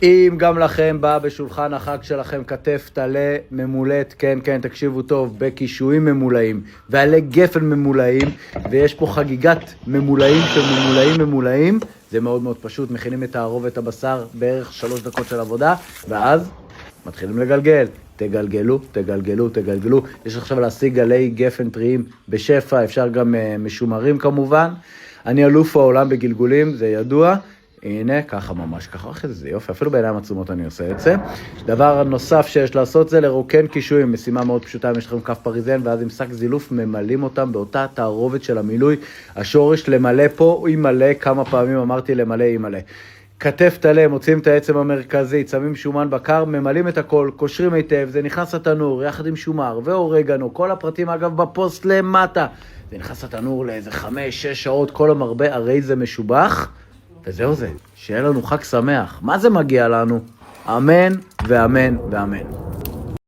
אם גם לכם בא בשולחן החג שלכם כתף טלה ממולט, כן, תקשיבו טוב, בקישואים ממולאים ועלי גפן ממולאים, ויש פה חגיגת ממולאים של ממולאים, זה מאוד מאוד פשוט, מכינים את הערוב, הבשר, בערך 3 דקות של עבודה, ואז מתחילים לגלגל. תגלגלו. יש עכשיו להשיג עלי גפן טריים בשפע, אפשר גם משומרים כמובן. אני אלוף העולם בגלגולים, זה ידוע. הנה, ככה ממש, ככה, זה יופי, אפילו בעיניים עצומות אני עושה את זה. דבר נוסף שיש לעשות זה לרוקן קישואים, משימה מאוד פשוטה, אם יש לכם כף פריזן, ואז עם שק זילוף ממלאים אותם באותה תערובת של המילוי. השורש למלא פה, היא מלא, כמה פעמים אמרתי למלא, היא מלא. כתף טלה, מוצאים את העצם המרכזי, שמים שומן בקר, ממלאים את הכל, קושרים היטב, זה נכנס לתנור, יחד עם שומר ואורגנו, כל הפרטים אגב בפוסט למטה. זה נכנס לתנור לאיזה 5-6 שעות, כל המרבה, הרי זה משובח. וזהו זה, שיהיה לנו חג שמח. מה זה מגיע לנו? אמן ואמן ואמן.